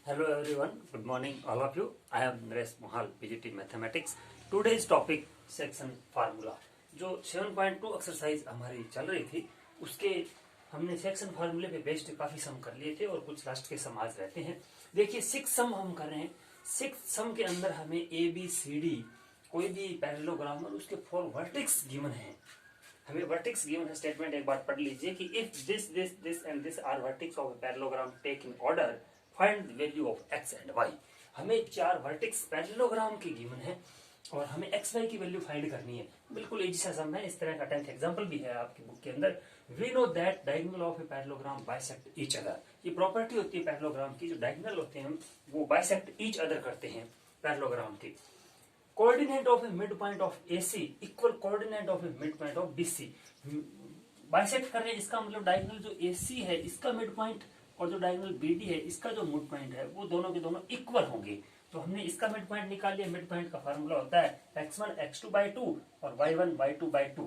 Hello everyone, good morning all of you. I am Naresh Mohal, PGT Mathematics. Today's topic section formula. जो 7.2 exercise हमारी चल रही थी उसके हमने सेक्शन फार्मूले पे बेस्ड काफी सम कर लिए थे और कुछ लास्ट के सम आज रहते हैं। देखिए 6 सम हम कर रहे हैं। 6 सम के अंदर हमें ए बी सी डी कोई भी पैरेललोग्राम और उसके 4 वर्टेक्स गिवन है। हमें वर्टेक्स गिवन है। स्टेटमेंट एक बार पढ़ लीजिए कि if this this this and this are vertex of a parallelogram take in order find the value of x and y. हमें 4 वर्टेक्स पैरेललोग्राम के गिवन है और हमें एक्स वाई की वैल्यू फाइंड करनी है। बिल्कुल इजी सा सम है। इस तरह का 10th एग्जांपल भी है आपकी बुक के अंदर। We know that diagonal of a parallelogram bisect each other. ये प्रॉपर्टी होती है पैरेललोग्राम की, जो डायगोनल होते हैं वो बाइसेक्ट ईच अदर करते हैं पैरेललोग्राम की। Coordinate of A mid point of AC equal coordinate of A mid point of BC। Bisect कर रहे हैं, इसका मतलब डायगोनल जो AC है इसका मिड पॉइंट और जो डायगोनल BD है इसका जो मिड पॉइंट है वो दोनों के दोनों इक्वल होंगे। तो हमने इसका मिड पॉइंट निकाल लिया। मिड पॉइंट का फार्मूला होता है x1 x2/2 और y1 y2/2।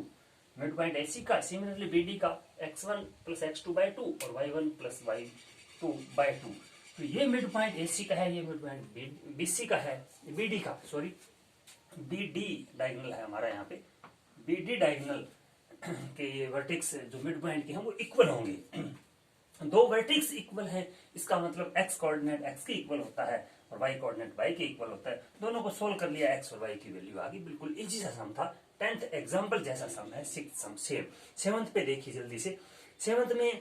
Mid point AC का, सिमिलरली BD का x1 + x2/2 और y1 + y2/2। तो ये मिड पॉइंट AC का है, ये मिड पॉइंट BC का है, BD का सॉरी BD डायगोनल है हमारा यहाँ पे। BD डायगोनल के ये वर्टेक्स जो मिड पॉइंट के हैं वो इक्वल होंगे। दो वर्टेक्स इक्वल है, इसका मतलब x कोऑर्डिनेट x के इक्वल होता है और y कोऑर्डिनेट y के इक्वल होता है। दोनों को सोल्व कर लिया, x और y की वैल्यू आ गई। बिल्कुल इजी सा सम था। 10th एग्जांपल जैसा सम है। 6th सम सेम। 7th पे देखिए जल्दी से। 7th में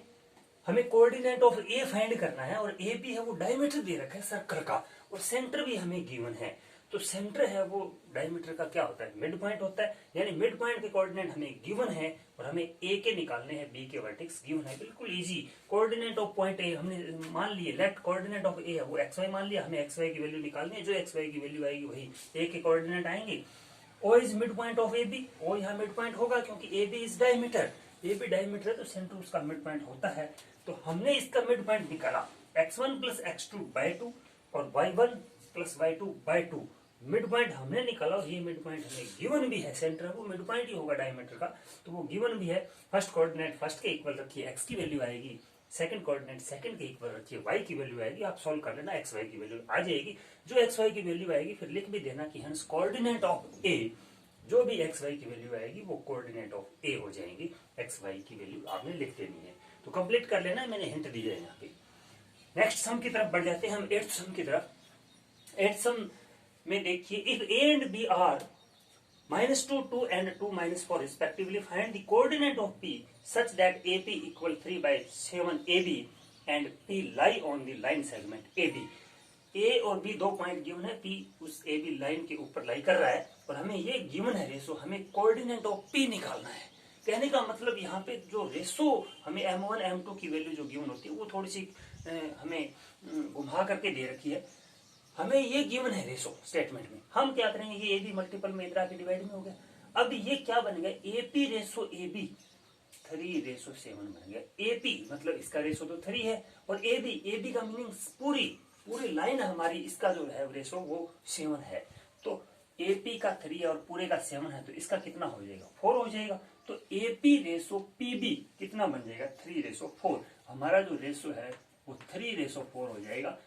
हमें कोऑर्डिनेट ऑफ A फाइंड करना है और ए बी है वो डायमीटर दे रखा है सर्कल का और सेंटर भी हमें गिवन है। तो सेंटर है वो डायमीटर का क्या होता है, मिड पॉइंट होता है। यानी मिड पॉइंट के कोऑर्डिनेट हमें गिवन है और हमें ए के निकालने हैं, बी के वर्टेक्स गिवन है। बिल्कुल easy. Coordinate of point A हमने मान लिए, लेफ्ट कोऑर्डिनेट ऑफ ए है वो एक्स वाई मान लिया। हमें एक्स वाई की वैल्यू निकालनी है। जो एक्स वाई की वैल्यू आएगी वही ए के कोऑर्डिनेट आएंगे। O is mid point of A B. O यहाँ मिड पॉइंट होगा क्योंकि A B is diameter. A B diameter है तो सेंटर उसका मिड पॉइंट होता है। तो हमने इसका मिड पॉइंट निकाला x1 + x2/2 और y1 + y2/2। मिड पॉइंट हमने निकाला और ये मिड पॉइंट हमें गिवन भी है। सेंटर वो मिड पॉइंट ही होगा डायमीटर का, तो वो गिवन भी है। फर्स्ट कोऑर्डिनेट फर्स्ट के इक्वल रखिए, x की वैल्यू आएगी। सेकंड कोऑर्डिनेट सेकंड के इक्वल रखिए, y की वैल्यू आएगी। आप सॉल्व कर लेना, x y की वैल्यू आ जाएगी। जो x y की वैल्यू आएगी फिर लिख भी देना कि हंस कोऑर्डिनेट ऑफ A, जो भी x y की वैल्यू आएगी वो कोऑर्डिनेट ऑफ A हो जाएंगी। x y की वैल्यू आपने लिख देनी है। तो कंप्लीट कर लेना, मैंने हिंट दी है यहाँ पे। नेक्स्ट सम की तरफ बढ़ जाते हैं हम, 8th सम की तरफ। 8th सम में देखिए, if A and B are -2, 2 and 2 - 4 respectively, find the coordinate of P such that AP = 3/7 AB and P lie on the line segment AB। A और B दो पॉइंट गिवन है, P उस AB line के ऊपर लाई कर रहा है और हमें ये गिवन है रेशो। हमें कोऑर्डिनेट ऑफ P निकालना है। कहने का मतलब यहाँ पे जो रेशो हमें M1 M2 की वैल्यू जो गिवन होती है वो थोड़ी सी हमें घुमा करके दे रखी है। हमें ये गिवन है रेशो स्टेटमेंट में। हम क्या करेंगे, ये ए बी मल्टीपल में इधर आके डिवाइड में हो गया। अब ये क्या बन गया, AP रेशो AB 3/7 बन गया। AP मतलब इसका रेशो तो 3 है और AB का मीनिंग पूरी लाइन हमारी, इसका जो है रेशो वो 7 है। तो AP का 3 और पूरे का 7 है तो इसका कितना हो जाएगा, 4 हो जाएगा। तो AP रेशो PB कितना बन जाएगा, 3/4। हमारा जो रेशो है वो 3/4 हो जाएगा।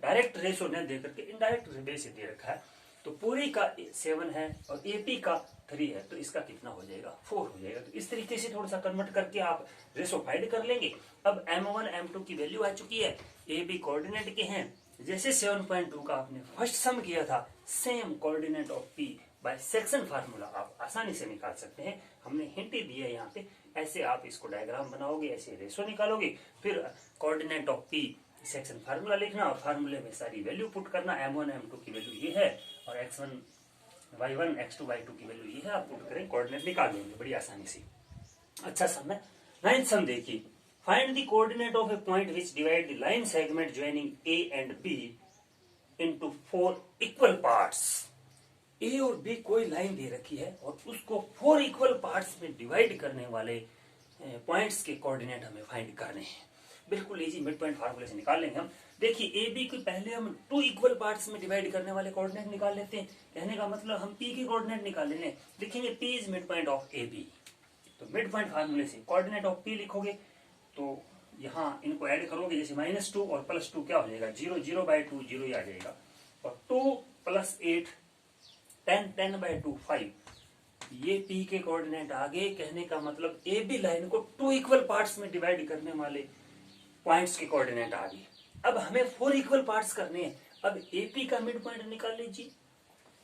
डायरेक्ट रेशो ने दे करके इनडायरेक्ट वे से दे रखा है। तो पूरी का 7 है और AP का 3 है तो इसका कितना हो जाएगा, 4 हो जाएगा। तो इस तरीके से थोड़ा सा कन्वर्ट करके आप रेशो फाइंड कर लेंगे। अब M1 M2 की वैल्यू आ चुकी है, AB कोऑर्डिनेट के हैं। जैसे 7.2 का आपने फर्स्ट सम किया था, same coordinate of P by section formula आप आसानी से निकाल सकते हैं। हमने हिंट ही दी है यहाँ पे। ऐसे आप इसको डायग्राम बनाओगे, ऐसे रेशो निकालोगे, फिर coordinate of P section formula लिखना और फार्मूले में सारी वैल्यू पुट करना। M1 M2 की वैल्यू ये है और x1 y1 x2 y2 की वैल्यू ये है। आप पुट करें, कोऑर्डिनेट निकाल लेंगे बड़ी आसानी से। अच्छा सम है। 9th सम देखिए, find the coordinate of A point which divide the line segment joining A and B into 4 equal parts. A और B कोई लाइन दे रखी है और उसको 4 इक्वल पार्ट्स में डिवाइड करने वाले पॉइंट्स के कोऑर्डिनेट हमें फाइंड करने हैं। बिल्कुल इजी, मिड पॉइंट फार्मूले से निकाल लेंगे हम। देखिए ए बी को पहले हम 2 इक्वल पार्ट्स में डिवाइड करने वाले कोऑर्डिनेट निकाल लेते हैं। कहने का मतलब हम P के कोऑर्डिनेट निकाल लेंगे। लिखेंगे P is mid point of AB। तो मिड पॉइंट फार्मूले से कोऑर्डिनेट ऑफ P लिखोगे तो यहाँ इनको ऐड करोगे, जैसे -2 और +2 क्या हो जाएगा, 0, 0/2 0 ही आ जाएगा। और 2 + 8 10, 10/2 5। ये P के कोऑर्डिनेट आ गए। कहने का मतलब ए बी लाइन को 2 इक्वल पार्ट्स में डिवाइड करने वाले पॉइंट्स के कोऑर्डिनेट आ गए। अब हमें 4 इक्वल पार्ट्स करने हैं। अब AP का मिड पॉइंट निकाल लीजिए।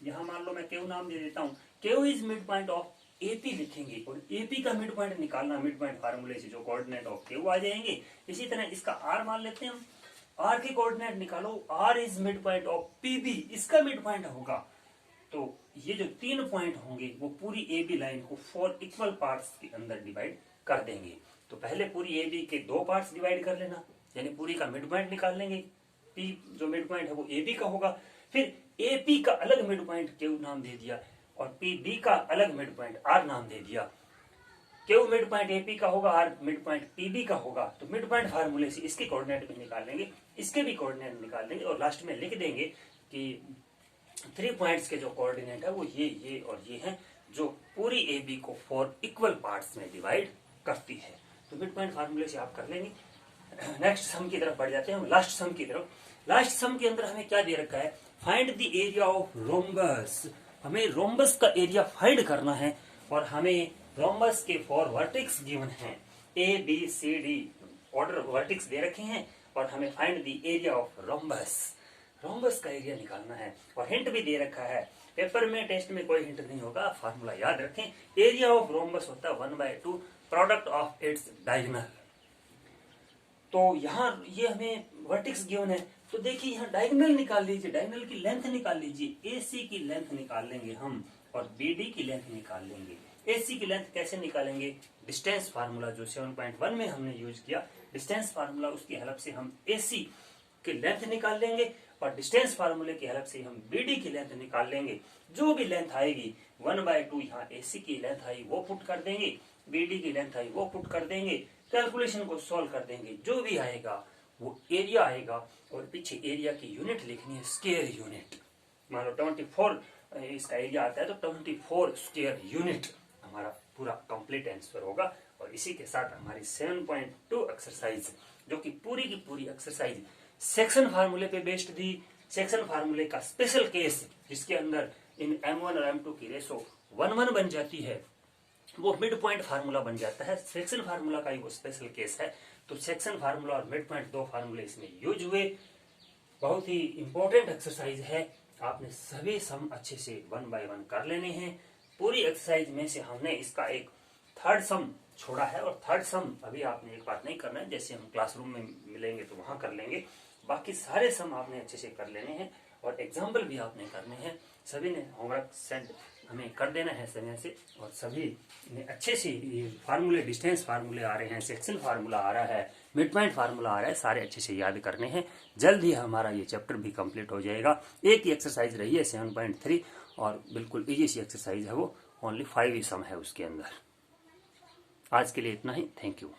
यहां मान लो मैं क्यू नाम दे देता हूं, Q is mid point of AP लिखेंगे और AP का मिड पॉइंट निकालना मिड पॉइंट फार्मूले से जो कोऑर्डिनेट ऑफ क्यू आ जाएंगे। इसी तरह इसका R मान लेते हैं हम, R के कोऑर्डिनेट निकालो, R is mid point of PB, इसका मिड पॉइंट होगा। तो ये जो 3 पॉइंट होंगे वो पूरी AB लाइन को 4 इक्वल पार्ट्स के अंदर डिवाइड कर देंगे। तो पहले पूरी AB के 2 पार्ट्स डिवाइड कर लेना, यानी पूरी का मिड पॉइंट निकाल लेंगे। P जो मिड पॉइंट है वो AB का होगा। फिर AP का अलग मिड पॉइंट Q नाम दे दिया और PB का अलग मिड पॉइंट R नाम दे दिया। Q मिड पॉइंट AP का होगा, R मिड पॉइंट PB का होगा। तो मिड पॉइंट फार्मूले से इसके कोऑर्डिनेट भी निकाल लेंगे, इसके भी कोऑर्डिनेट निकाल लेंगे और लास्ट में लिख देंगे कि 3 पॉइंट्स के जो कोऑर्डिनेट है वो ये और ये हैं, जो पूरी AB को 4 इक्वल पार्ट्स में डिवाइड करती है। तो मिड पॉइंट फार्मूले से आप कर लेंगे। नेक्स्ट सम की तरफ बढ़ जाते हैं हम, लास्ट सम की तरफ। लास्ट सम के अंदर हमें क्या दे रखा है, find the area of rhombus. हमें रोम्बस का एरिया फाइंड करना है और हमें रोम्बस के 4 वर्टेक्स गिवन हैं, ABCD ऑर्डर वर्टेक्स दे रखे हैं और हमें find the area of rhombus, rhombus का एरिया निकालना है। और हिंट भी दे रखा है, पेपर में टेस्ट में कोई हिंट नहीं होगा, फार्मूला याद रखें। एरिया ऑफ रोम्बस होता है 1/2 प्रोडक्ट ऑफ इट्स डायगोनल। तो यहाँ ये हमें वर्टेक्स गिवन है, तो देखिए यहाँ डायगोनल निकाल लीजिए, डायगोनल की लेंथ निकाल लीजिए। AC की लेंथ निकाल लेंगे हम और BD की लेंथ निकाल लेंगे। AC की लेंथ कैसे निकालेंगे, डिस्टेंस फार्मूला जो 7.1 में हमने यूज किया, डिस्टेंस फार्मूला, उसकी हेल्प से हम AC की लेंथ निकाल लेंगे और डिस्टेंस फार्मूले की हेल्प से हम BD की लेंथ निकाल लेंगे। जो भी लेंथ आएगी 1/2 यहाँ AC की लेंथ आई वो पुट कर देंगे, BD की लेंथ आई वो पुट कर देंगे, कैलकुलेशन को सॉल्व कर देंगे। जो भी आएगा वो एरिया आएगा और पीछे एरिया की यूनिट लिखनी है, स्क्वायर यूनिट। मान लो 24 इसका एरिया आता है तो 24 स्क्वायर यूनिट हमारा पूरा कंप्लीट आंसर होगा। और इसी के साथ हमारी 7.2 एक्सरसाइज, जो कि पूरी की पूरी एक्सरसाइज सेक्शन फार्मूले पे बेस्ड थी। सेक्शन फार्मूले का स्पेशल केस जिसके अंदर इन M1 और M2 की रेशो 1:1 बन जाती है, वो मिड पॉइंट फार्मूला बन जाता है। सेक्शन फार्मूला का ही वो स्पेशल केस है। तो सेक्शन फार्मूला और मिड पॉइंट 2 फार्मूले इसमें यूज हुए। बहुत ही इंपॉर्टेंट एक्सरसाइज है, आपने सभी सम अच्छे से 1 by 1 कर लेने हैं। पूरी एक्सरसाइज में से हमने इसका एक थर्ड सम छोड़ा है और थर्ड सम अभी आपने एक बात नहीं करना है, जैसे हम क्लासरूम में मिलेंगे तो वहां कर लेंगे। बाकी सारे सम आपने अच्छे से कर लेने हैं और एग्जाम्पल भी आपने करने हैं। सभी ने होमवर्क सेंड हमें कर देना है समय से, और सभी ने अच्छे से ये फार्मूले, डिस्टेंस फार्मूले आ रहे हैं, सेक्शन फार्मूला आ रहा है, मिड पॉइंट फार्मूला आ रहा है, सारे अच्छे से याद करने हैं। जल्द ही हमारा ये चैप्टर भी कंप्लीट हो जाएगा। एक ही एक्सरसाइज रही है 7.3 और बिल्कुल इजी सी एक्सरसाइज है वो, ओनली 5 ही सम है उसके अंदर। आज के लिए इतना ही, थैंक यू।